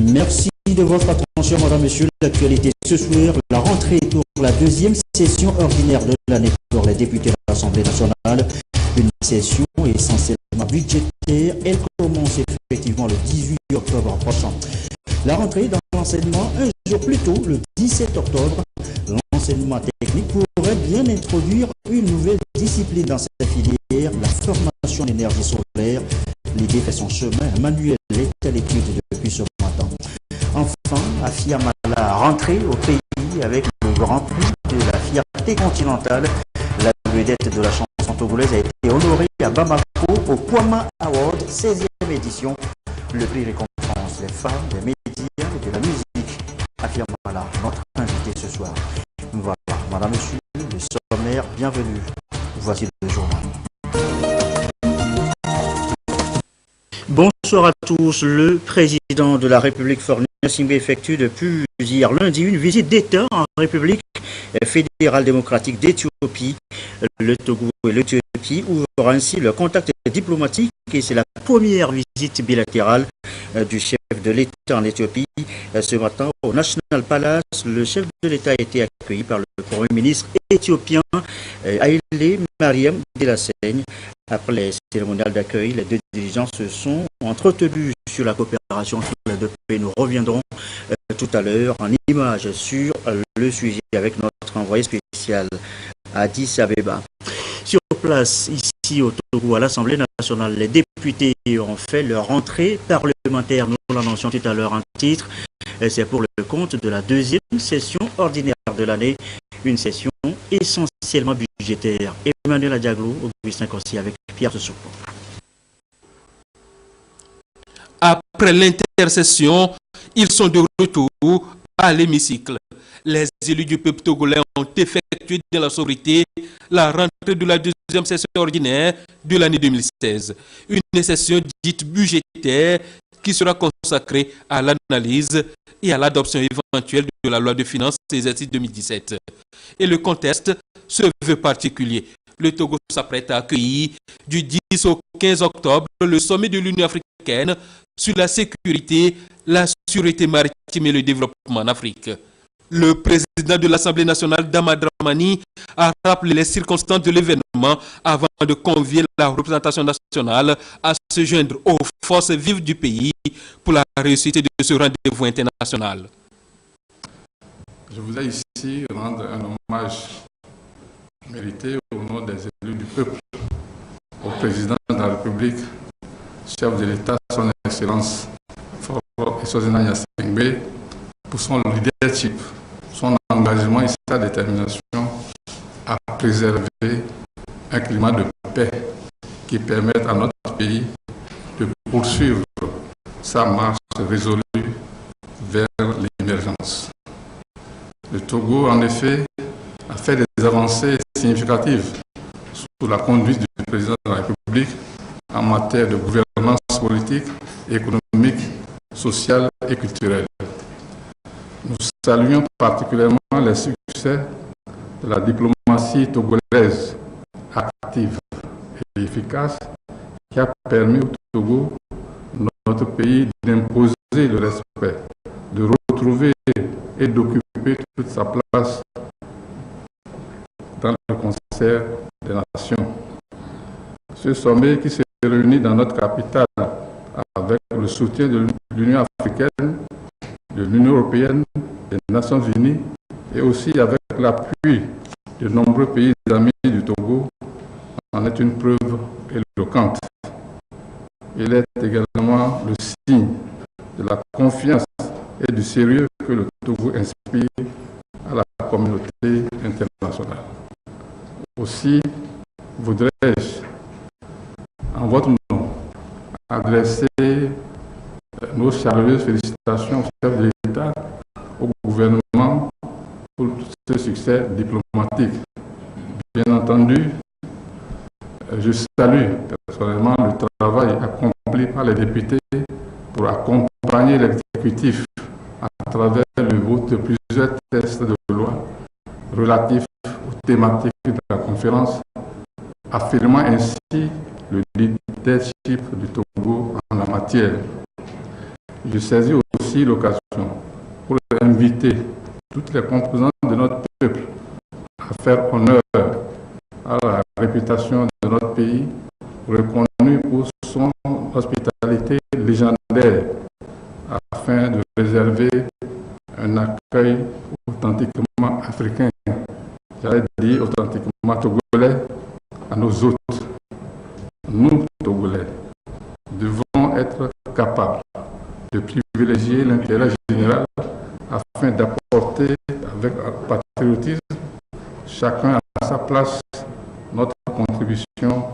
Merci de votre attention, madame, monsieur. L'actualité ce soir, la rentrée pour la deuxième session ordinaire de l'année pour les députés de l'Assemblée nationale. Une session essentiellement budgétaire. Elle commence effectivement le 18 octobre prochain. La rentrée dans l'enseignement, un jour plus tôt, le 17 octobre, l'enseignement technique pourrait bien introduire une nouvelle discipline dans cette filière, la formation d'énergie solaire. L'idée fait son chemin. Manuel est à l'étude depuis ce matin. Enfin, affirme la rentrée au pays avec le grand prix de la fierté continentale. La vedette de la chanson togolaise a été honorée à Bamako au Kwama Award 16e édition. Le prix récompense les femmes, des médias et de la musique, affirme là notre invité ce soir. Voilà, madame, monsieur, le sommaire, bienvenue. Voici le journal. Bonsoir à tous. Le président de la République Faure Gnassingbé effectue depuis hier lundi une visite d'État en République fédérale démocratique d'Éthiopie. Le Togo et l'Éthiopie ouvrent ainsi le contact diplomatique et c'est la première visite bilatérale du chef de l'État en Éthiopie. Ce matin, au National Palace, le chef de l'État a été accueilli par le Premier ministre éthiopien Haïlé Mariam Desalegn. Après les cérémoniales d'accueil, les deux dirigeants se sont entretenus sur la coopération entre les deux pays. Nous reviendrons tout à l'heure en images sur le sujet avec notre envoyé spécial Addis Abeba. Sur place, ici au Togo, à l'Assemblée nationale, les députés ont fait leur entrée parlementaire. Nous l'annoncions tout à l'heure en titre. C'est pour le compte de la deuxième session ordinaire de l'année. Une session essentiellement budgétaire. Emmanuel Adiaglo, Augustin Corsi avec Pierre Tessoupo. Après l'intercession, ils sont de retour à l'hémicycle. Les élus du peuple togolais ont effectué dans la sobriété la rentrée de la deuxième session ordinaire de l'année 2016. Une session dite budgétaire qui sera consacrée à l'analyse et à l'adoption éventuelle de la loi de finances exercice 2017. Et le contexte se veut particulier. Le Togo s'apprête à accueillir du 10 au 15 octobre le sommet de l'Union africaine sur la sécurité, la sûreté maritime et le développement en Afrique. Le président de l'Assemblée nationale, Dama Dramani, a rappelé les circonstances de l'événement avant de convier la représentation nationale à se joindre aux forces vives du pays pour la réussite de ce rendez-vous international. Je voudrais ici rendre un hommage mérité au nom des élus du peuple, au président de la République, chef de l'État, son Excellence Faure Gnassingbé, pour son leadership, son engagement et sa détermination à préserver un climat de paix qui permette à notre pays de poursuivre sa marche résolue vers l'émergence. Le Togo, en effet, a fait des avancées significatives sous la conduite du président de la République en matière de gouvernance politique, économique, sociale et culturelle. Nous saluons particulièrement les succès de la diplomatie togolaise active et efficace qui a permis au Togo, notre pays, d'imposer le respect, de retrouver et d'occuper toute sa place dans le concert des nations. Ce sommet qui se réunit dans notre capitale avec le soutien de l'Union africaine, de l'Union européenne, des Nations unies et aussi avec l'appui de nombreux pays amis du Togo en est une preuve éloquente. Il est également le signe de la confiance et du sérieux que le Togo inspire à la communauté internationale. Aussi, voudrais-je, en votre nom, adresser nos chaleureuses félicitations au chef de l'État, au gouvernement pour ce succès diplomatique. Bien entendu, je salue personnellement le travail accompli par les députés pour accompagner l'exécutif à travers le vote de plusieurs textes de loi relatifs aux thématiques de la conférence, affirmant ainsi le leadership du Togo en la matière. Je saisis aussi l'occasion pour inviter toutes les composantes de notre peuple à faire honneur à la réputation de notre pays, reconnu pour son hospitalité légendaire, afin de réserver un accueil authentiquement africain, j'allais dire authentiquement togolais, à nos hôtes. Nous, Togolais, devons être capables de privilégier l'intérêt général afin d'apporter avec patriotisme, chacun à sa place, notre contribution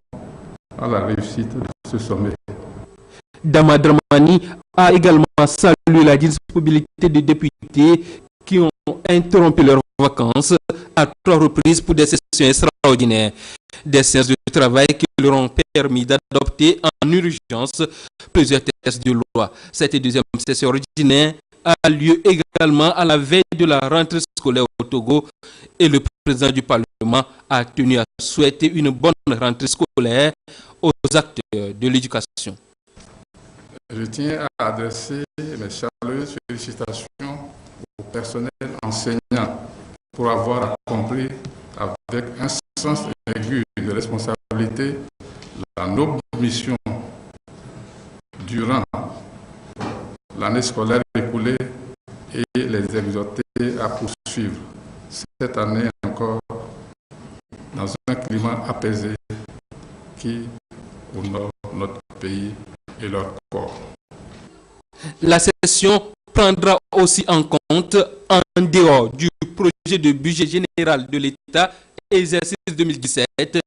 à la réussite de ce sommet. Dama Dramani a également salué la disponibilité des députés qui ont interrompu leurs vacances à 3 reprises pour des sessions extraordinaires. Des séances de travail qui leur ont permis d'adopter en urgence plusieurs textes de loi. Cette deuxième session ordinaire a lieu également à la veille de la rentrée scolaire au Togo et le président du Parlement a tenu à souhaiter une bonne rentrée scolaire aux acteurs de l'éducation. Je tiens à adresser mes chaleureuses félicitations au personnel enseignant pour avoir accompli avec un sens aigu de responsabilité la noble mission durant l'année scolaire écoulée et les exhorter à poursuivre cette année encore dans un climat apaisé qui honore notre pays et leur corps. La session prendra aussi en compte, en dehors du projet de budget général de l'État, exercice 2017,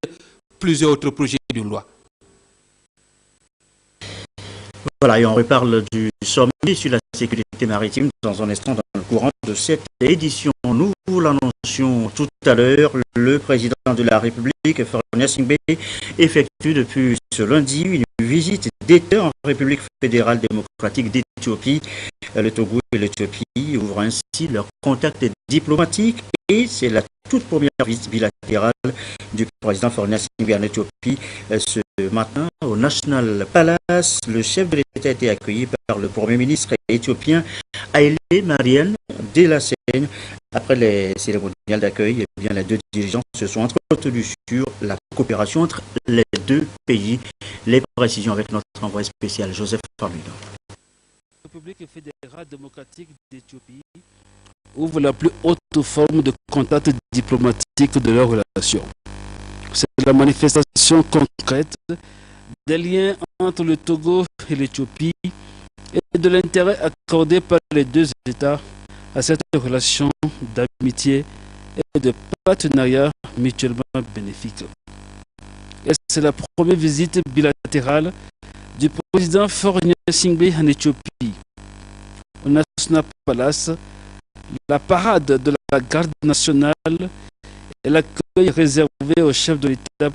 plusieurs autres projets de loi. Voilà, et on reparle du sommet sur la sécurité maritime dans un instant dans le courant de cette édition. Nous vous l'annoncions tout à l'heure, le président de la République, Faure Gnassingbé, effectue depuis ce lundi une visite d'État en République fédérale démocratique d'Éthiopie. Le Togo et l'Éthiopie ouvrent ainsi leurs contacts diplomatiques et c'est la toute première visite bilatérale du président Faure Gnassingbé en Éthiopie. Ce matin, au National Palace, le chef de l'État a été accueilli par le Premier ministre éthiopien Haïlé Mariam Délassène. Après les cérémoniales d'accueil, les deux dirigeants se sont entretenus sur la coopération entre les deux pays. Les précisions avec notre envoyé spécial Joseph Farmido. La République fédérale démocratique d'Éthiopie ouvre la plus haute forme de contact diplomatique de leurs relations. C'est la manifestation concrète des liens entre le Togo et l'Éthiopie et de l'intérêt accordé par les deux États à cette relation d'amitié et de partenariat mutuellement bénéfique. Et c'est la première visite bilatérale du président Faure Gnassingbé en Éthiopie. Au National Palace, la parade de la garde nationale et l'accueil réservé au chef de l'État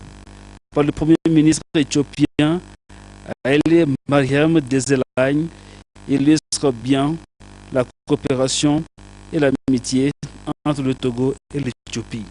par le Premier ministre éthiopien Haïlé Mariam Délassène illustre bien la coopération et l'amitié entre le Togo et l'Éthiopie.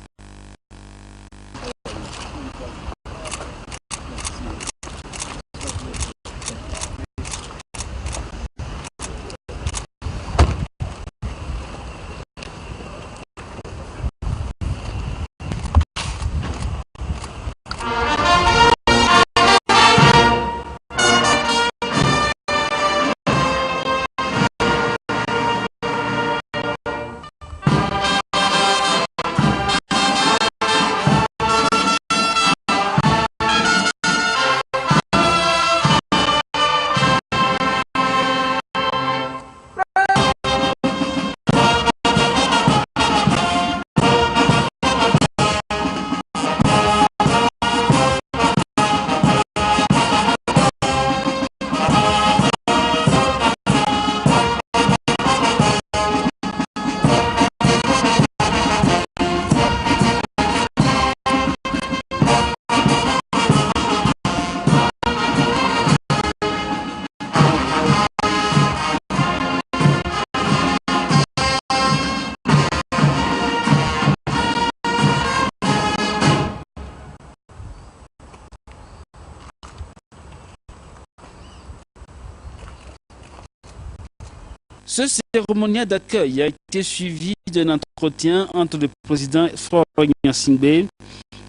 Ce cérémonial d'accueil a été suivi d'un entretien entre le président Faure Gnassingbé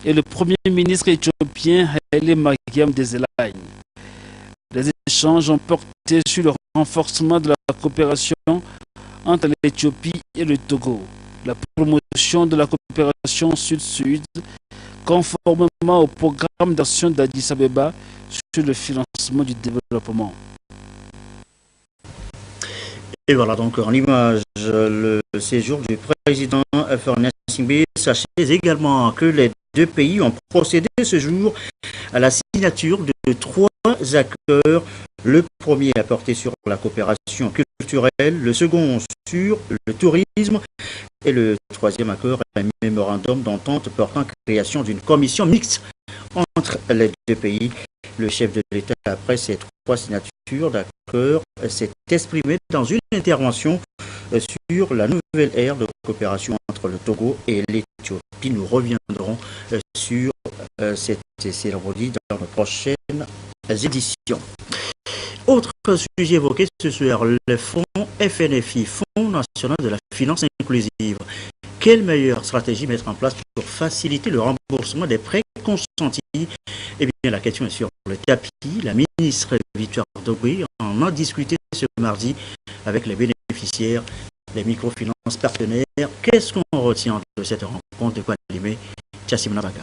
et le premier ministre éthiopien Haile Mariam Desalegn. Les échanges ont porté sur le renforcement de la coopération entre l'Éthiopie et le Togo, la promotion de la coopération sud-sud, conformément au programme d'action d'Addis Abeba sur le financement du développement. Et voilà donc en image le séjour du président Faure Gnassingbé. Sachez également que les deux pays ont procédé ce jour à la signature de 3 accords. Le premier a porté sur la coopération culturelle, le second sur le tourisme et le troisième accord est un mémorandum d'entente portant création d'une commission mixte entre les deux pays. Le chef de l'État, après ces 3 signatures d'accord, s'est exprimé dans une intervention sur la nouvelle ère de coopération entre le Togo et l'Éthiopie. Nous reviendrons sur cette cérémonie dans nos prochaines éditions. Autre sujet évoqué ce soir, le fonds FNFI, Fonds national de la finance inclusive. Quelle meilleure stratégie mettre en place pour faciliter le remboursement des prêts consentis? Eh bien, la question est sur le tapis. La ministre Victoire Dogui en a discuté ce mardi avec les bénéficiaires, les microfinances partenaires. Qu'est-ce qu'on retient de cette rencontre? De quoi animer Chassim Nabaga.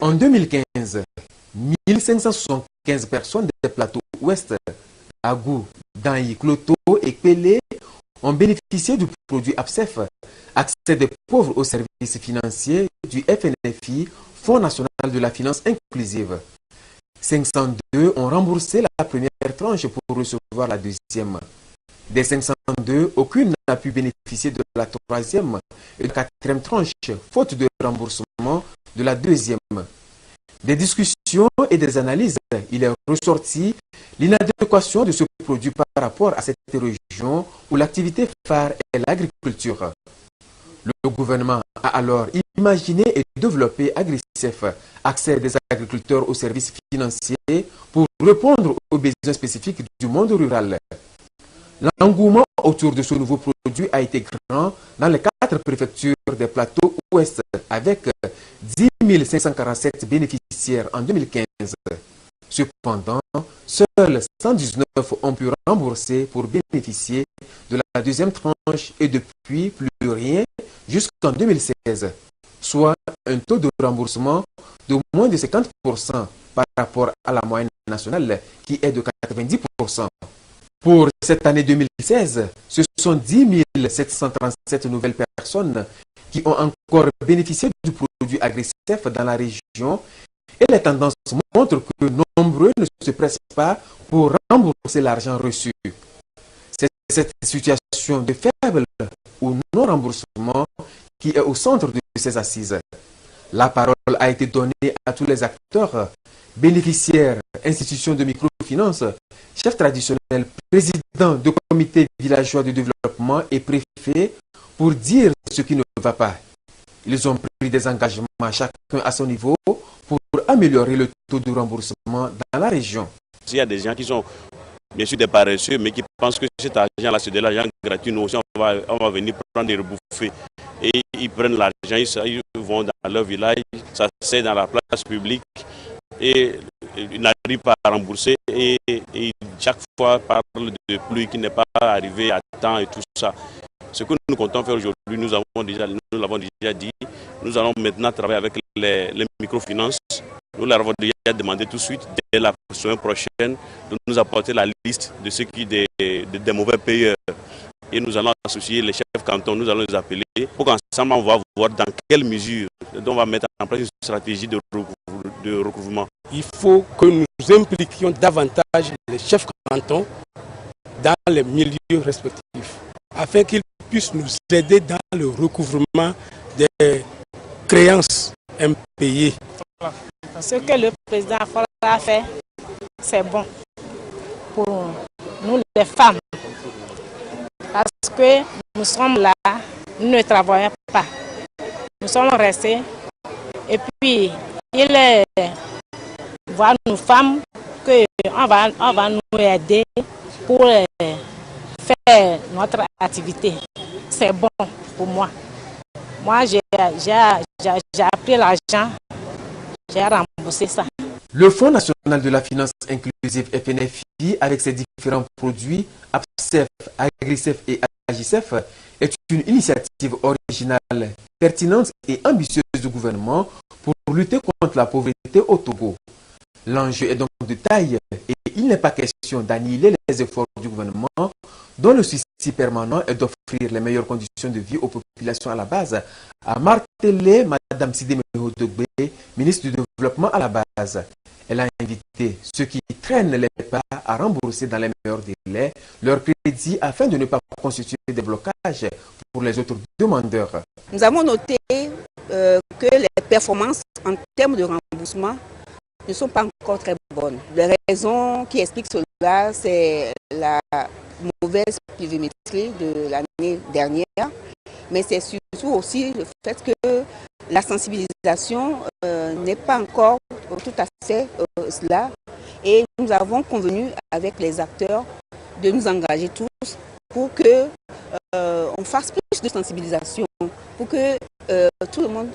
En 2015, 1575 personnes des plateaux ouest, Agou, Danyi, Kloto et Pelé ont bénéficié du produit APSEF, accès des pauvres aux services financiers du FNFI, Fonds national de la finance inclusive. 502 ont remboursé la première tranche pour recevoir la deuxième. Des 502, aucune n'a pu bénéficier de la troisième et de la quatrième tranche, faute de remboursement de la deuxième. Des discussions et des analyses, il est ressorti l'inadéquation de ce produit par rapport à cette région où l'activité phare est l'agriculture. Le gouvernement a alors imaginé et développé AgriCef, accès des agriculteurs aux services financiers pour répondre aux besoins spécifiques du monde rural. L'engouement autour de ce nouveau produit a été grand dans les 4 préfectures des plateaux ouest avec 10 547 bénéficiaires en 2015. Cependant, seuls 119 ont pu rembourser pour bénéficier de la deuxième tranche et depuis plus rien jusqu'en 2016, soit un taux de remboursement de moins de 50% par rapport à la moyenne nationale qui est de 90%. Pour cette année 2016, ce sont 10 737 nouvelles personnes qui ont encore bénéficié du produit AgriCef dans la région et les tendances montrent que nombreux ne se pressent pas pour rembourser l'argent reçu. C'est cette situation de faible ou non-remboursement qui est au centre de ces assises. La parole a été donnée à tous les acteurs, bénéficiaires, institutions de microfinance, chefs traditionnels, présidents de comités villageois de développement et préfets pour dire ce qui ne va pas. Ils ont pris des engagements chacun à son niveau pour améliorer le taux de remboursement dans la région. Il y a des gens qui sont bien sûr des paresseux, mais qui pensent que cet argent-là, c'est de l'argent gratuit. Nous aussi, on va venir prendre des rebouffées. Et ils prennent l'argent, ils vont dans leur village, ça c'est dans la place publique. Et ils n'arrivent pas à rembourser. Et chaque fois, parle de pluie qui n'est pas arrivée à temps et tout ça. Ce que nous comptons faire aujourd'hui, nous l'avons déjà dit. Nous allons maintenant travailler avec les microfinances. Nous leur avons déjà demandé tout de suite, dès la semaine prochaine, de nous apporter la liste de ceux qui des mauvais payeurs. Et nous allons associer les chefs cantons, nous allons les appeler pour qu'ensemble on va voir dans quelle mesure on va mettre en place une stratégie de recouvrement. Il faut que nous impliquions davantage les chefs cantons dans les milieux respectifs, afin qu'ils puissent nous aider dans le recouvrement des créances impayées. Ce que le président a fait, c'est bon pour nous les femmes. Parce que nous sommes là, nous ne travaillons pas. Nous sommes restés. Et puis, il voit nos femmes on va nous aider pour faire notre activité. C'est bon pour moi. Moi, j'ai appris l'argent, j'ai remboursé ça. Le Fonds national de la finance inclusive FNFI, avec ses différents produits, APSEF, AgriCEF et AGICEF, est une initiative originale, pertinente et ambitieuse du gouvernement pour lutter contre la pauvreté au Togo. L'enjeu est donc de taille et il n'est pas question d'annihiler les efforts du gouvernement dont le souci permanent est d'offrir les meilleures conditions de vie aux populations à la base, a martelé Mme Sidé Mehodogbe, ministre du Développement à la base. Elle a invité ceux qui traînent les pas à rembourser dans les meilleurs délais leur crédit afin de ne pas constituer des blocages pour les autres demandeurs. Nous avons noté que les performances en termes de remboursement ne sont pas encore très bonnes. Les raisons qui expliquent cela, c'est la mauvaise pluviométrie de l'année dernière, mais c'est surtout aussi le fait que la sensibilisation n'est pas encore tout à fait cela. Et nous avons convenu avec les acteurs de nous engager tous pour que on fasse plus de sensibilisation, pour que tout le monde,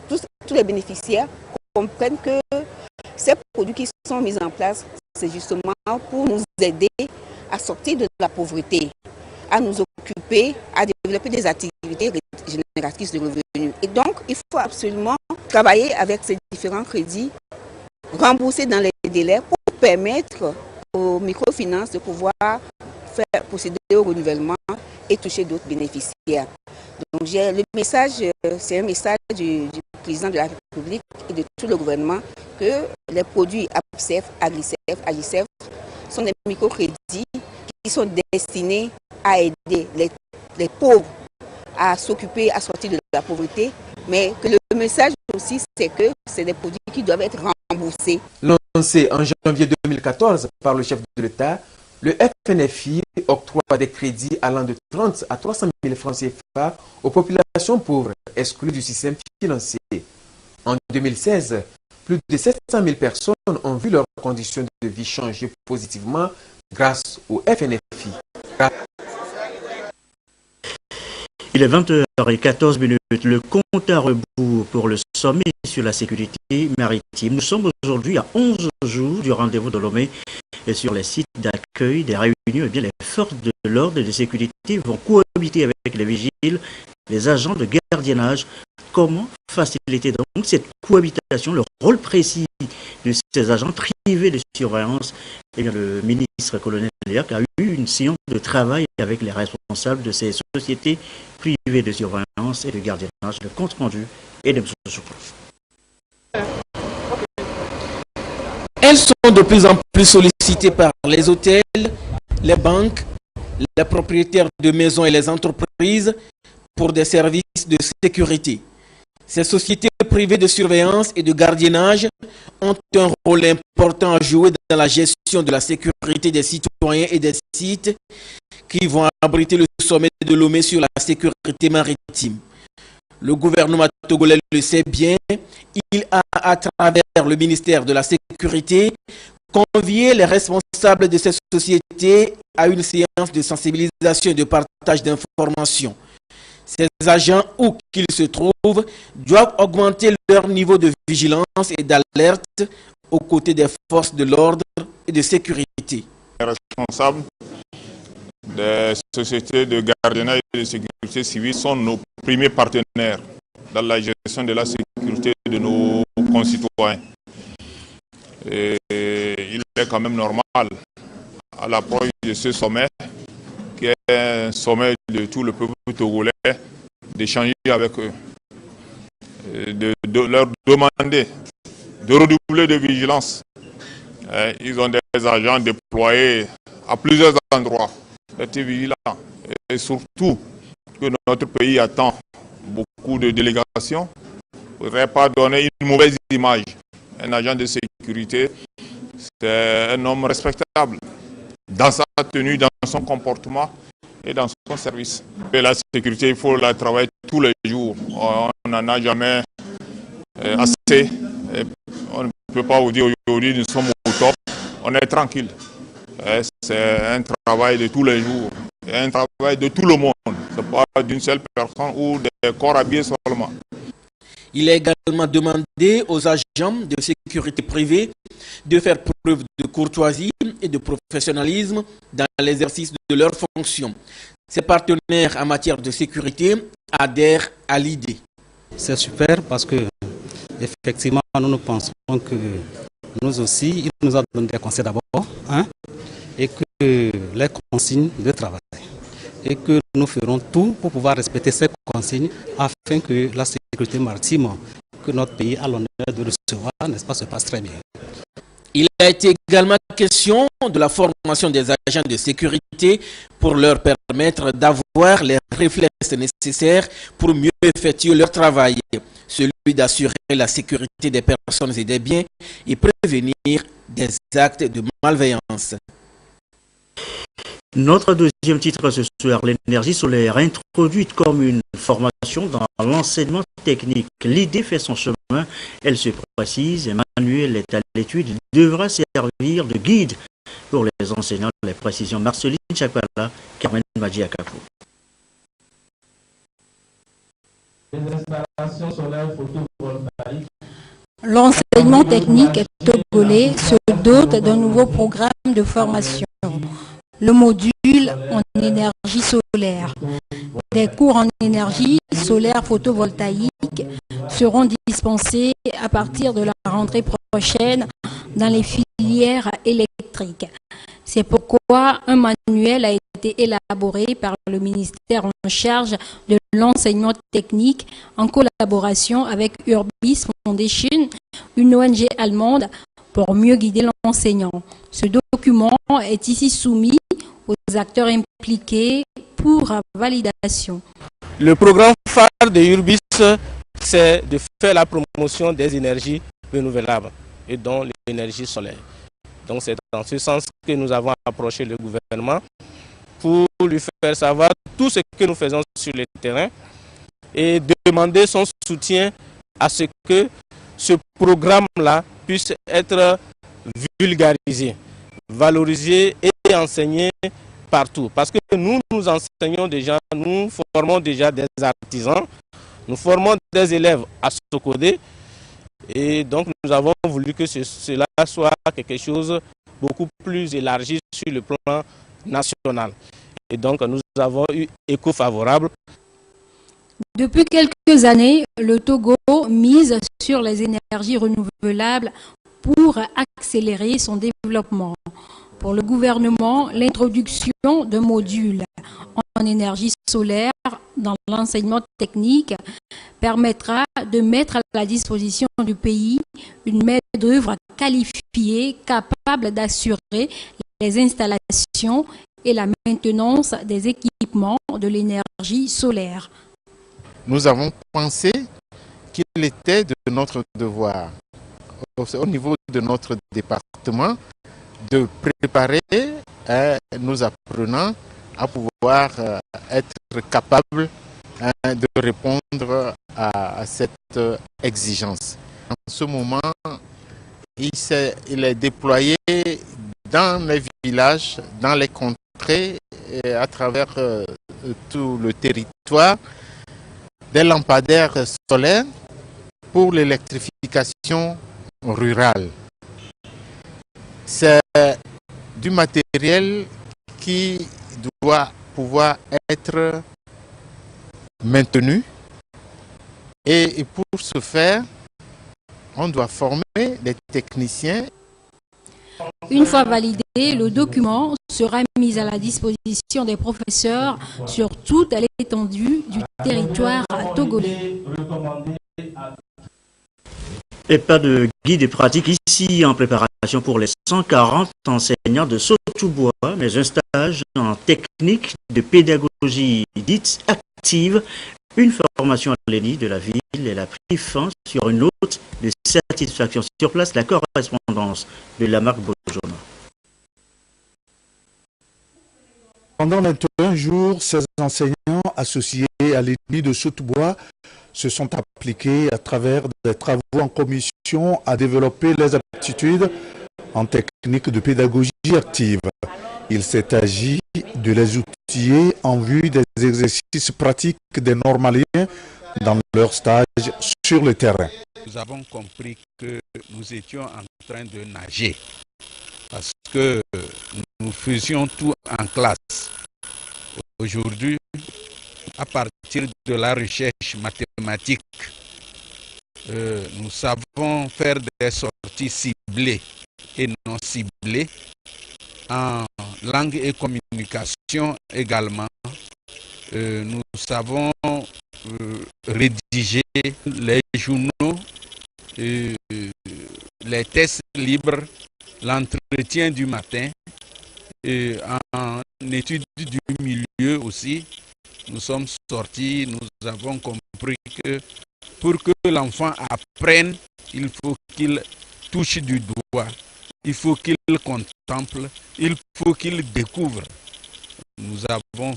tous les bénéficiaires comprennent que ces produits qui sont mis en place, c'est justement pour nous aider à sortir de la pauvreté, à nous occuper, à développer des activités génératrices de revenus. Et donc, il faut absolument travailler avec ces différents crédits, rembourser dans les délais pour permettre aux microfinances de pouvoir procéder au renouvellement et toucher d'autres bénéficiaires. Donc, le message, c'est un message du président de la République et de tout le gouvernement que les produits APSEF, AgriCEF, AGICEF sont des microcrédits qui sont destinés à aider les pauvres à s'occuper, à sortir de la pauvreté, mais que le message aussi, c'est que c'est des produits qui doivent être remboursés. Lancé en janvier 2014 par le chef de l'État, le FNFI octroie des crédits allant de 30 à 300 000 francs CFA aux populations pauvres exclues du système financier. En 2016, plus de 700 000 personnes ont vu leurs conditions de vie changer positivement grâce au FNFI. Il est 20h14. Le compte à rebours pour le sommet sur la sécurité maritime. Nous sommes aujourd'hui à 11 jours du rendez-vous de Lomé et sur les sites d'accueil des réunions. Eh bien, les forces de l'ordre et de sécurité vont cohabiter avec les vigiles, les agents de gardiennage. Comment faciliter donc cette cohabitation, le rôle précis de ces agents privés de surveillance? Eh bien, le ministre colonel Léac a eu une séance de travail avec les responsables de ces sociétés privées de surveillance et de gardiennage. Le compte rendu et de M. Soukou. Elles sont de plus en plus sollicitées par les hôtels, les banques, les propriétaires de maisons et les entreprises pour des services de sécurité. Ces sociétés privées de surveillance et de gardiennage ont un rôle important à jouer dans la gestion de la sécurité des citoyens et des sites qui vont abriter le sommet de Lomé sur la sécurité maritime. Le gouvernement togolais le sait bien, il a, à travers le ministère de la Sécurité, convié les responsables de ces sociétés à une séance de sensibilisation et de partage d'informations. Ces agents, où qu'ils se trouvent, doivent augmenter leur niveau de vigilance et d'alerte aux côtés des forces de l'ordre et de sécurité. Les responsables des sociétés de gardiennage et de sécurité civile sont nos premiers partenaires dans la gestion de la sécurité de nos concitoyens. Et il est quand même normal, à l'approche de ce sommet, qui est un sommet de tout le peuple togolais, d'échanger avec eux, de leur demander de redoubler de vigilance. Ils ont des agents déployés à plusieurs endroits, d'être vigilants. Et surtout que notre pays attend beaucoup de délégations. Il ne faudrait pas donner une mauvaise image. Un agent de sécurité, c'est un homme respectable dans sa tenue, dans son comportement et dans son service. Et la sécurité, il faut la travailler tous les jours. On n'en a jamais assez. Et on ne peut pas vous dire aujourd'hui nous sommes au top. on est tranquille. C'est un travail de tous les jours, un travail de tout le monde. Ce n'est pas d'une seule personne ou des corps habillés seulement. Il est également demandé aux agents de sécurité privée de faire preuve de courtoisie et de professionnalisme dans l'exercice de leurs fonctions. Ses partenaires en matière de sécurité adhèrent à l'idée. C'est super parce que, effectivement, nous pensons que nous aussi, il nous a donné des conseils d'abord, et que les consignes de travail, et que nous ferons tout pour pouvoir respecter ces consignes afin que la sécurité maritime que notre pays a l'honneur de recevoir, n'est-ce pas, se passe très bien. Il a été également question de la formation des agents de sécurité pour leur permettre d'avoir les réflexes nécessaires pour mieux effectuer leur travail, celui d'assurer la sécurité des personnes et des biens et prévenir des actes de malveillance. Notre deuxième titre ce soir, l'énergie solaire introduite comme une formation dans l'enseignement technique. L'idée fait son chemin, elle se précise, Emmanuel est à l'étude, devra servir de guide pour les enseignants. Les précisions, Marceline Chakpala, Carmen Madjiakapo. Les installations solaires photovoltaïques. L'enseignement technique togolais se dote d'un nouveau programme de formation. Le module en énergie solaire. Des cours en énergie solaire photovoltaïque seront dispensés à partir de la rentrée prochaine dans les filières électriques. C'est pourquoi un manuel a été élaboré par le ministère en charge de l'enseignement technique en collaboration avec Urbis Foundation, une ONG allemande, pour mieux guider l'enseignant. Ce document est ici soumis aux acteurs impliqués pour validation. Le programme phare de Urbis, c'est de faire la promotion des énergies renouvelables et dont l'énergie solaire. Donc c'est dans ce sens que nous avons approché le gouvernement pour lui faire savoir tout ce que nous faisons sur le terrain et demander son soutien à ce que ce programme-là puisse être vulgarisé, valorisé et enseigné partout. Parce que nous enseignons déjà, nous formons déjà des artisans, nous formons des élèves à se coder. Et donc nous avons voulu que cela soit quelque chose beaucoup plus élargi sur le plan national. Et donc nous avons eu écho favorable. Depuis quelques années, le Togo mise sur les énergies renouvelables pour accélérer son développement. Pour le gouvernement, l'introduction d'un module en énergie solaire dans l'enseignement technique permettra de mettre à la disposition du pays une main-d'œuvre qualifiée, capable d'assurer les installations et la maintenance des équipements de l'énergie solaire. Nous avons pensé qu'il était de notre devoir, au niveau de notre département, de préparer nos apprenants à pouvoir être capables de répondre à cette exigence. En ce moment, il est déployé dans les villages, dans les contrées, et à travers tout le territoire, des lampadaires solaires pour l'électrification rurale. C'est du matériel qui doit pouvoir être maintenu et pour ce faire, on doit former des techniciens. Une fois validé, le document sera mis à la disposition des professeurs sur toute l'étendue du territoire togolais. Et pas de guide pratique ici en préparation pour les 140 enseignants de Sotoubois, mais un stage en technique de pédagogie dite active. Une formation à l'ENI de la ville, elle a pris fin sur une note de satisfaction. Sur place, la correspondance de la marque Bojona. Pendant 21 jours, ces enseignants associés à l'ENI de Sotoubois se sont appliqués à travers des travaux en commission à développer les aptitudes en technique de pédagogie active. Il s'est agi de les outiller en vue des exercices pratiques des normaliens dans leur stage sur le terrain. Nous avons compris que nous étions en train de nager parce que nous faisions tout en classe. Aujourd'hui, à partir de la recherche mathématique, nous savons faire des sorties ciblées et non ciblées. En langue et communication également, nous savons rédiger les journaux, les tests libres, l'entretien du matin, en études du milieu aussi. Nous sommes sortis, nous avons compris que pour que l'enfant apprenne, il faut qu'il touche du doigt, il faut qu'il contemple, il faut qu'il découvre. Nous avons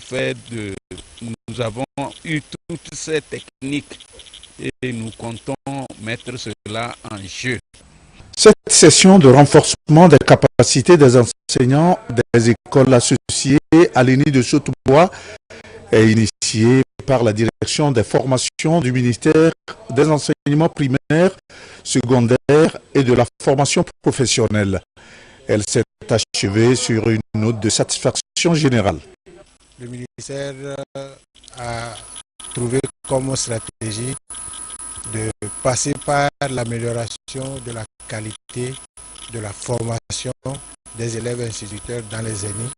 eu toutes ces techniques et nous comptons mettre cela en jeu. Cette session de renforcement des capacités des enseignants des écoles associées à l'ENI de Saute-Bois est initiée par la direction des formations du ministère des enseignements primaires, secondaires et de la formation professionnelle. Elle s'est achevée sur une note de satisfaction générale. Le ministère a trouvé comme stratégie de passer par l'amélioration de la qualité de la formation des élèves instituteurs dans les ENI.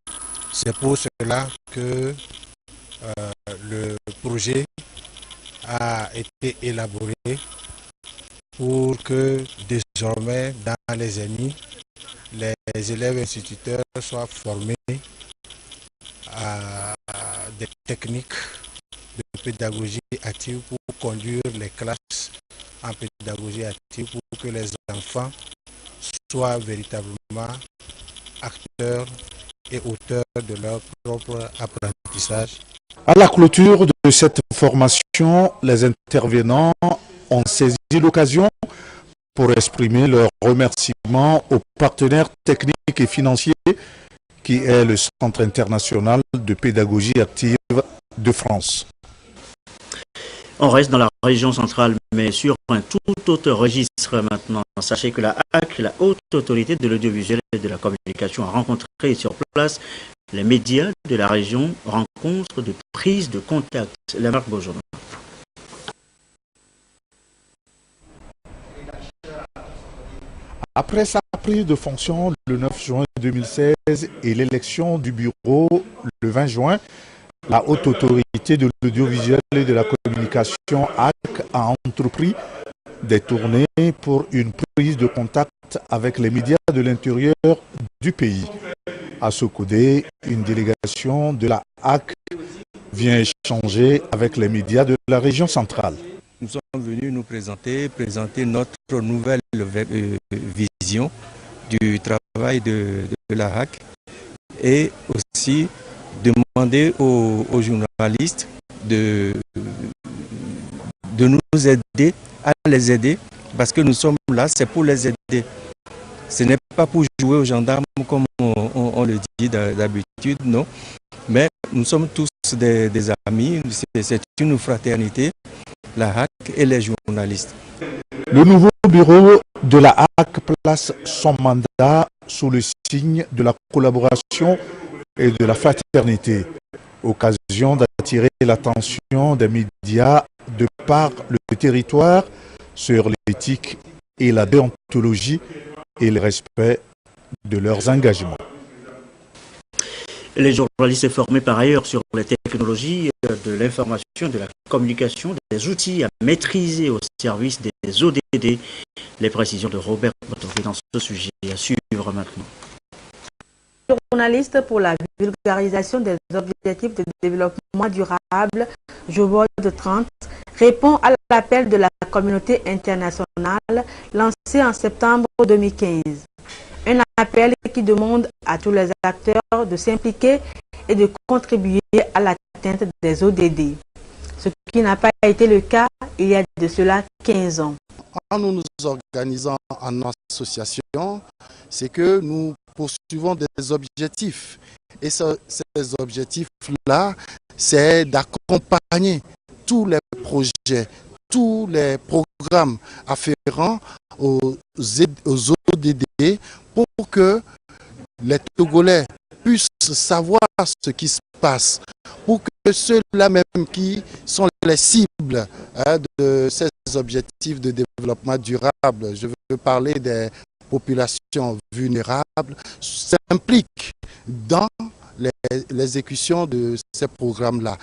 C'est pour cela que le projet a été élaboré pour que désormais dans les ENI, les élèves instituteurs soient formés à des techniques de pédagogie active pour conduire les classes en pédagogie active pour que les enfants soient véritablement acteurs et auteurs de leur propre apprentissage. À la clôture de cette formation, les intervenants ont saisi l'occasion pour exprimer leur remerciement aux partenaires techniques et financiers qui est le Centre international de pédagogie active de France. On reste dans la région centrale, mais sur un tout autre registre maintenant. Sachez que la HAC, la haute autorité de l'audiovisuel et de la communication, a rencontré sur place les médias de la région, rencontre de prise de contact. La marque Beaujour. Après sa prise de fonction le 9 juin 2016 et l'élection du bureau le 20 juin, la haute autorité de l'audiovisuel et de la communication HAC a entrepris des tournées pour une prise de contact avec les médias de l'intérieur du pays. À Sokodé, une délégation de la HAC vient échanger avec les médias de la région centrale. Nous sommes venus nous présenter notre nouvelle vision du travail de la HAC et aussi demander aux journalistes de nous aider, à les aider, parce que nous sommes là, c'est pour les aider. Ce n'est pas pour jouer aux gendarmes comme on le dit d'habitude, non. Mais nous sommes tous des amis, c'est une fraternité, la HAC et les journalistes. Le nouveau bureau de la HAC place son mandat sous le signe de la collaboration et de la fraternité, occasion d'attirer l'attention des médias de par le territoire sur l'éthique et la déontologie et le respect de leurs engagements. Les journalistes formés par ailleurs sur les technologies de l'information, de la communication, des outils à maîtriser au service des ODD. Les précisions de Robert Botovi dans ce sujet à suivre maintenant. Journaliste pour la vulgarisation des objectifs de développement durable, Joboy de 30, répond à l'appel de la communauté internationale lancé en septembre 2015. Un appel qui demande à tous les acteurs de s'impliquer et de contribuer à l'atteinte des ODD, ce qui n'a pas été le cas il y a de cela 15 ans. en nous organisant en association, c'est que nous poursuivons des objectifs. Et ces objectifs-là, c'est d'accompagner tous les projets, tous les programmes afférents aux ODD pour que les Togolais puissent savoir ce qui se passe, pour que ceux-là même qui sont les cibles de ces objectifs de développement durable, je veux parler des populations vulnérables, s'impliquent dans l'exécution de ces programmes-là.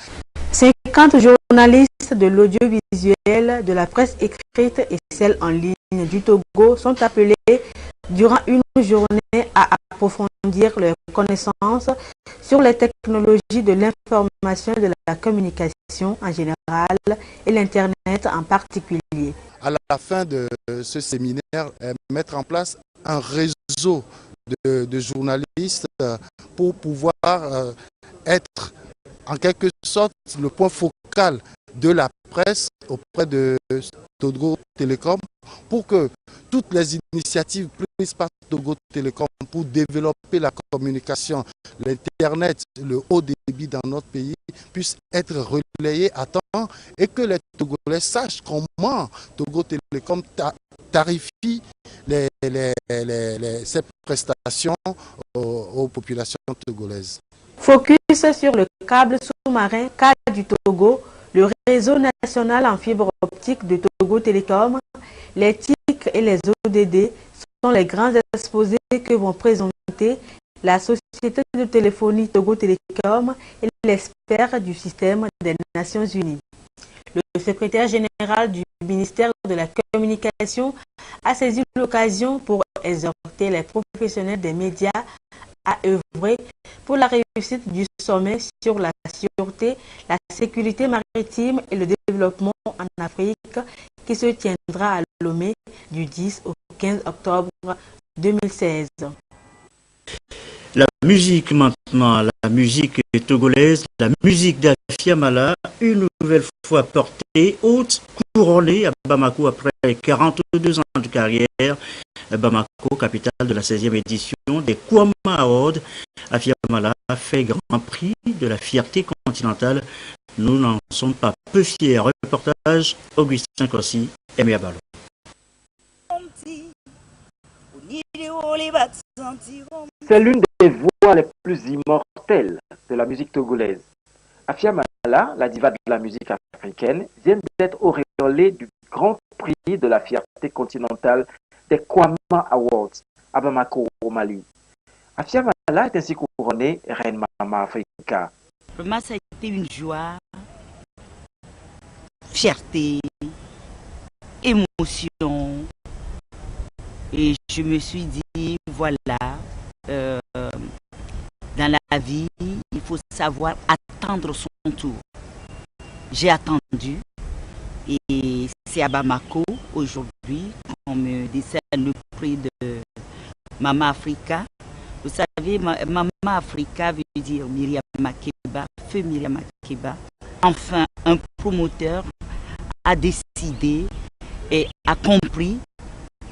50 journalistes de l'audiovisuel, de la presse écrite et celle en ligne du Togo sont appelés durant une journée à approfondir leurs connaissances sur les technologies de l'information et de la communication en général et l'Internet en particulier. À la fin de ce séminaire, mettre en place un réseau de journalistes pour pouvoir être en quelque sorte le point focal de la presse auprès de Togo Télécom pour que toutes les initiatives prises par Togo Télécom pour développer la communication, l'Internet, le haut débit dans notre pays puissent être relayées à temps et que les Togolais sachent comment Togo Télécom tarifie ces prestations aux populations togolaises. Focus sur le câble sous-marin CAD du Togo, le réseau national en fibre optique de Togo Télécom, les TIC et les ODD sont les grands exposés que vont présenter la société de téléphonie Togo Télécom et l'expert du système des Nations Unies. Le secrétaire général du ministère de la Communication a saisi l'occasion pour exhorter les professionnels des médias à œuvrer pour la réussite du sommet sur la sûreté, la sécurité maritime et le développement en Afrique qui se tiendra à Lomé du 10 au 15 octobre 2016. La musique maintenant, la musique togolaise, la musique d'Afiamala, une nouvelle fois portée haute, couronnée à Bamako après 42 ans de carrière. Bamako, capitale de la 16e édition des Kwama Awards. Afiamala fait grand prix de la fierté continentale. Nous n'en sommes pas peu fiers. Reportage Augustin Kossi et Miabalo. C'est l'une des voix les plus immortelles de la musique togolaise. Afiamala, la diva de la musique africaine, vient d'être auréolée du grand prix de la fierté continentale des Kwama Awards à Bamako, au Mali. Afiamala est ainsi couronnée Reine Mama Africa. Pour moi, ça a été une joie, fierté, émotion. Et je me suis dit, voilà, dans la vie, il faut savoir attendre son tour. J'ai attendu et c'est à Bamako aujourd'hui qu'on me décerne le prix de Mama Africa. Vous savez, Mama Africa veut dire Myriam Makeba, feu Myriam Makeba. Enfin, un promoteur a décidé et a compris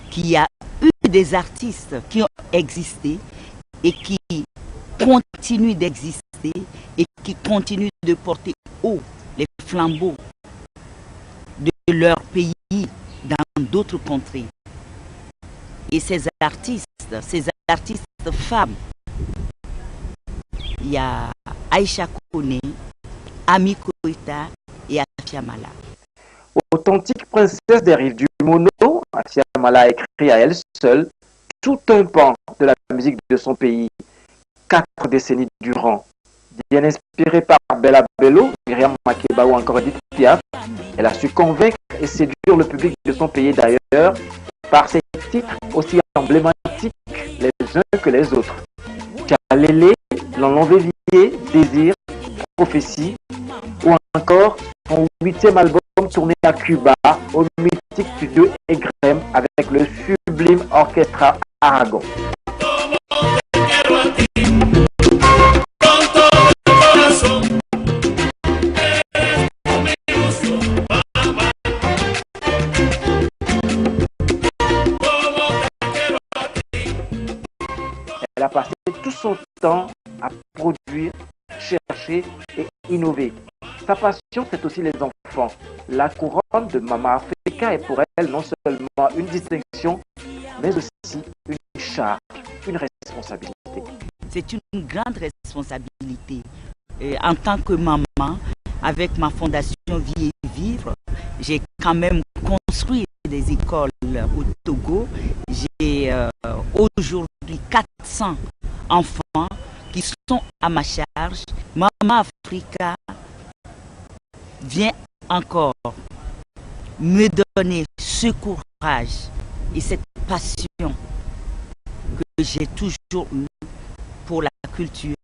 qu'il y a eu des artistes qui ont existé et qui continuent d'exister et qui continuent de porter haut les flambeaux de leur pays dans d'autres contrées. Et ces artistes femmes, il y a Aïcha Kone, Ami Koïta et Afiamala. Authentique princesse des rives du Mono, Afiamala a écrit à elle seule tout un pan de la musique de son pays, 4 décennies durant. Bien inspirée par Bella Bello, Myriam Makeba ou encore Edith Piaf, elle a su convaincre et séduire le public de son pays d'ailleurs par ses titres aussi emblématiques les uns que les autres. Tchalélé, L'Enlevier, Désir, Prophétie ou encore son 8e album tourné à Cuba au mythique studio Egrem avec le sublime orchestre Aragon. son temps à produire, chercher et innover. Sa passion, c'est aussi les enfants. La couronne de Mama Africa est pour elle non seulement une distinction, mais aussi une charge, une responsabilité. C'est une grande responsabilité. En tant que maman, avec ma fondation Vie et Vivre, j'ai quand même construit des écoles au Togo. J'ai aujourd'hui 400 enfants qui sont à ma charge. Mama Africa vient encore me donner ce courage et cette passion que j'ai toujours eu pour la culture,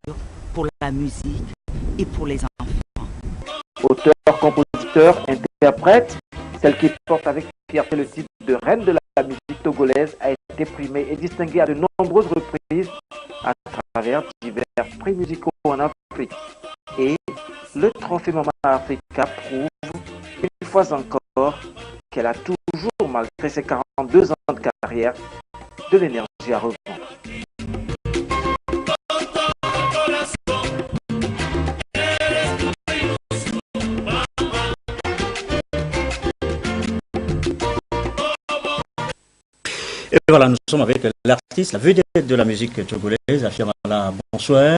pour la musique et pour les enfants. Auteur, compositeur, interprète, celle qui porte avec fierté le titre de reine de la musique togolaise a été primée et distinguée à de nombreuses reprises à travers divers prix musicaux en Afrique. Et le trophée Mama Africa prouve une fois encore qu'elle a toujours, malgré ses 42 ans de carrière, de l'énergie à revendre. Et voilà, nous sommes avec l'artiste, la vedette de la musique togolaise, Afiamala. Bonsoir.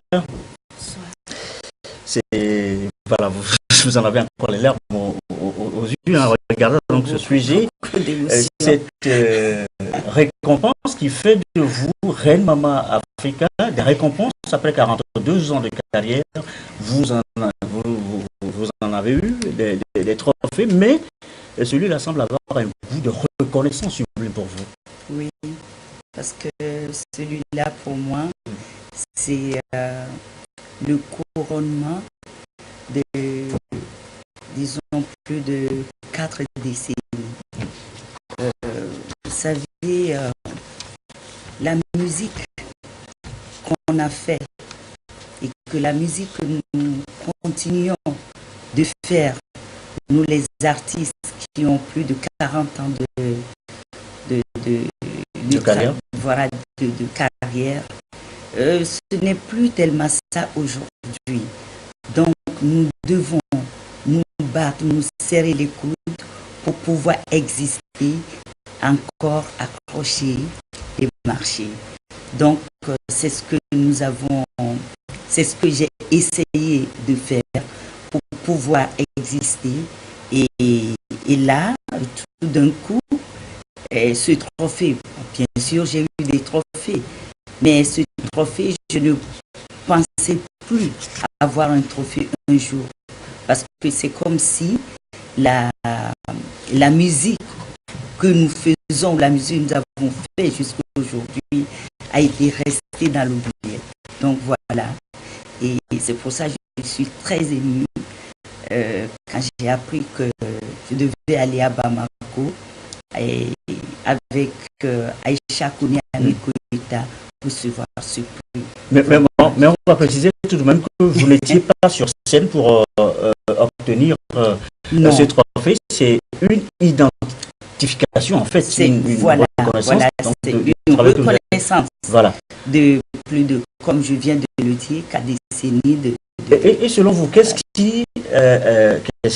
C'est, voilà, vous en avez encore les larmes aux yeux, hein, regardez donc ce sujet. Cette récompense qui fait de vous reine Mama Africa, des récompenses après 42 ans de carrière, vous en avez eu des trophées, mais celui-là semble avoir un goût de reconnaissance sublime pour vous. Oui, parce que celui-là, pour moi, c'est le couronnement de, disons, plus de 4 décennies. Vous savez, la musique qu'on a fait et que la musique que nous continuons de faire, nous les artistes qui ont plus de 40 ans de carrière. Voilà, de carrière. Ce n'est plus tellement ça aujourd'hui. Donc nous devons nous battre, nous serrer les coudes pour pouvoir exister, encore accrocher et marcher. Donc c'est ce que nous avons, c'est ce que j'ai essayé de faire pour pouvoir exister. Et là, tout d'un coup, ce trophée, bien sûr j'ai eu des trophées, mais ce trophée, je ne pensais plus avoir un trophée un jour. Parce que c'est comme si la musique que nous faisons, la musique que nous avons fait jusqu'à aujourd'hui, a été restée dans l'oubliette. Donc voilà. Et c'est pour ça que je suis très émue quand j'ai appris que je devais aller à Bamako et avec Aïcha Kouniame Koïta recevoir ce prix. Mais on va préciser tout de même que vous n'étiez pas sur scène pour obtenir ce trophée. C'est une identification, en fait. C'est une reconnaissance. Voilà, c'est une reconnaissance de plus de, comme je viens de le dire, 4 décennies Et selon vous, qu'est-ce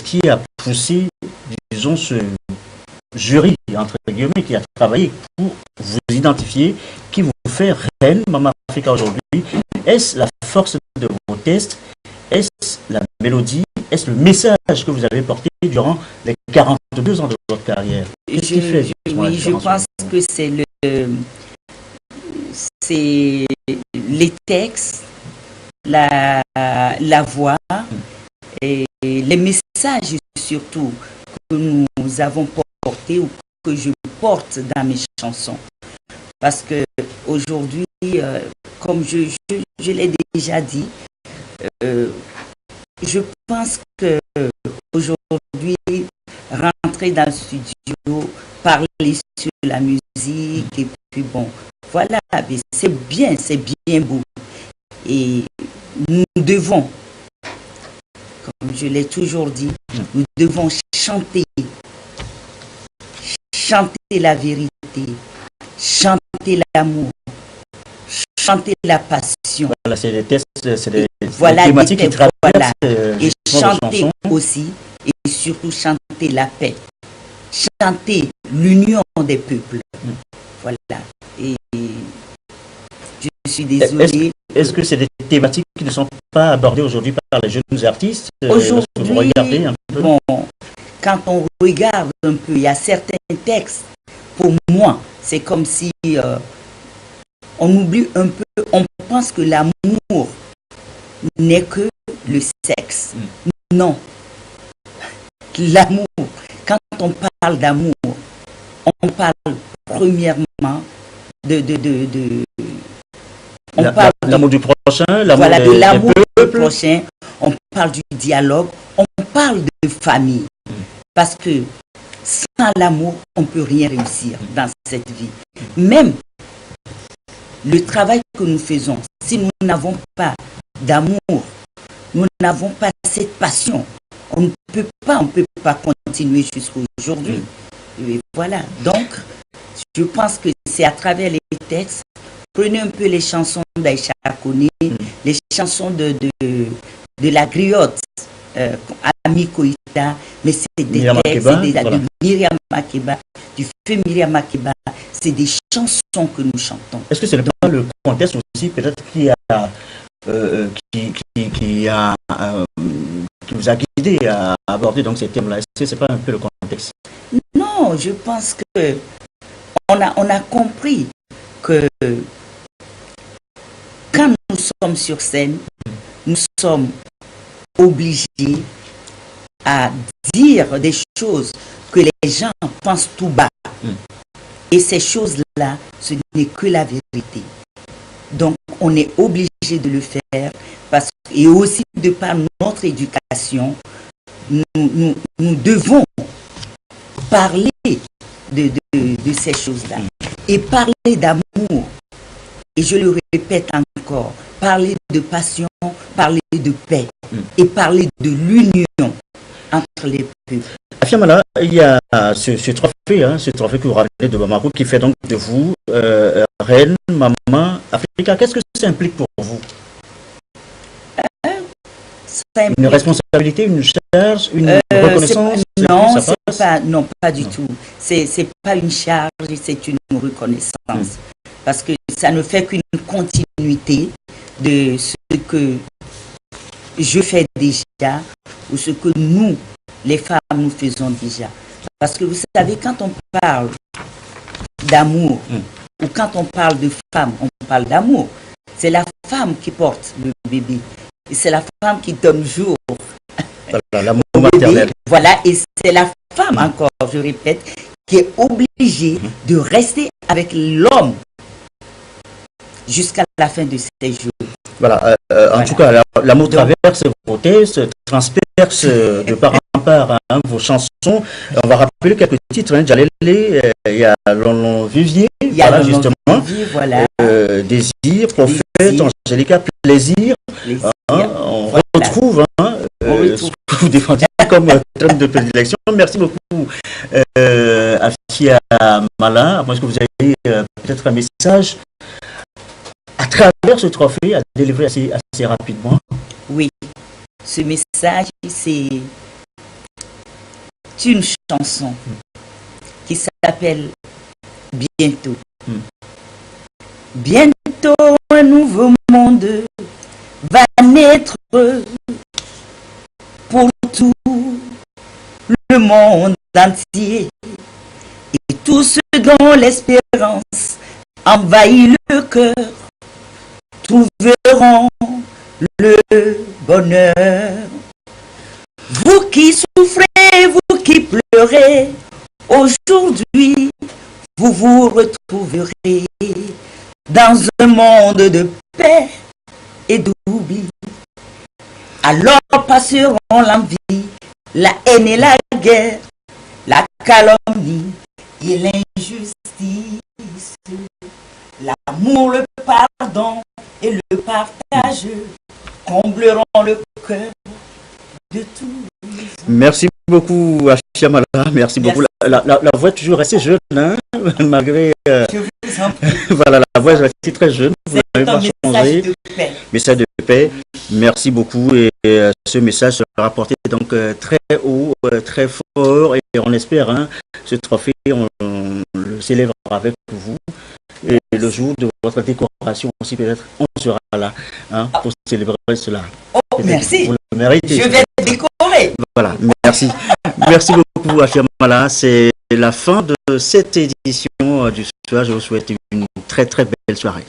qui a poussé, disons, ce jury, entre guillemets, qui a travaillé pour vous identifier, qui vous fait reine Mama Africa aujourd'hui? Est-ce la force de vos tests? Est-ce la mélodie? Est-ce le message que vous avez porté durant les 42 ans de votre carrière? Qu'est-ce qui fait oui, je pense que c'est les textes, la voix et les messages surtout que nous avons portés ou que je porte dans mes chansons. Parce que aujourd'hui, comme je l'ai déjà dit, je pense que aujourd'hui, rentrer dans le studio, parler sur la musique, et puis bon, voilà, c'est bien beau. Et nous devons, comme je l'ai toujours dit, nous devons chanter la vérité, chanter l'amour, chanter la passion. Voilà, c'est des tests, c'est des Voilà, thématiques qui traversent. Voilà. Et justement vos chanter chansons. aussi, et surtout chanter la paix. Chanter l'union des peuples. Voilà. Et je suis désolée. Est-ce que c'est des thématiques qui ne sont pas abordées aujourd'hui par les jeunes artistes? Aujourd'hui, vous regardez un peu? bon, quand on regarde un peu, il y a certains textes, pour moi, c'est comme si on oublie un peu, on pense que l'amour n'est que le sexe. Non. L'amour, quand on parle d'amour, on parle premièrement on parle l'amour du prochain, l'amour voilà, de l'amour des du peuples. prochain, on parle du dialogue, on parle de famille. Parce que sans l'amour, on ne peut rien réussir dans cette vie. Même le travail que nous faisons, si nous n'avons pas d'amour, nous n'avons pas cette passion, on ne peut pas continuer jusqu'à aujourd'hui. Et voilà. Donc, je pense que c'est à travers les textes. Prenez un peu les chansons d'Aïcha Koné, les chansons de la griotte, Ami Koïta, mais c'est des Myriam textes, Makeba, c'est voilà. de Myriam Makeba, du feu Myriam Makeba, c'est des chansons que nous chantons. Est-ce que ce n'est pas le contexte aussi peut-être qui vous a guidé à aborder donc ces thèmes-là? Est-ce que ce n'est pas un peu le contexte? Non, je pense que on a compris que quand nous sommes sur scène, nous sommes obligés à dire des choses que les gens pensent tout bas. Et ces choses-là, ce n'est que la vérité. Donc, on est obligé de le faire et aussi de par notre éducation, nous devons parler de ces choses-là et parler d'amour. Et je le répète encore, parler de passion, parler de paix et parler de l'union entre les peuples. Afia Mala, il y a ce trophée que vous ramenez de Bamako qui fait donc de vous reine, maman, Africa. Qu'est-ce que ça implique pour vous? Une responsabilité, une charge, une reconnaissance? Non, pas du tout. C'est pas une charge, c'est une reconnaissance. Parce que ça ne fait qu'une continuité de ce que je fais déjà ou ce que nous, les femmes, nous faisons déjà. Parce que vous savez, quand on parle d'amour ou quand on parle de femme, on parle d'amour. C'est la femme qui porte le bébé. Et c'est la femme qui donne jour. L'amour maternel. Voilà, et c'est la femme, encore, je répète, qui est obligée de rester avec l'homme jusqu'à la fin de ses jours. Voilà, en tout cas, l'amour traverse vos thèses, transperce de part en part vos chansons. On va rappeler quelques titres. Djalélé, il y a Lon Vivier, voilà, justement. Voilà. Désir, Prophète, Angélica, Plaisir. On retrouve ce que vous défendez comme thème de prédilection. Merci beaucoup, Afia Mala. Est-ce que vous avez peut-être un message à travers ce trophée à délivrer assez rapidement? Oui, ce message, c'est une chanson qui s'appelle Bientôt. Bientôt, un nouveau monde va naître pour tout le monde entier. Et tous ceux dont l'espérance envahit le cœur trouveront le bonheur. Vous qui souffrez, vous qui pleurez, aujourd'hui, vous vous retrouverez dans un monde de paix et d'oubli. Alors passeront l'envie, la haine et la guerre, la calomnie et l'injustice. L'amour, le pardon et le partage combleront le cœur de tous. Merci beaucoup, Afia Mala. Merci beaucoup. La voix est toujours assez jeune, hein, malgré Voilà, la voix est très jeune. Vous n'avez pas changé. De paix. Message de paix. Merci beaucoup. Et ce message sera porté donc très haut, très fort. Et on espère, hein, ce trophée, on le célébrera avec vous. Et le jour de votre décoration aussi, peut-être, on sera là, hein, pour célébrer cela. Oh, merci. Vous le méritez. Je vais décorer. Voilà, merci. Merci beaucoup, Afia Mala. C'est la fin de cette édition du soir. Je vous souhaite une très très belle soirée.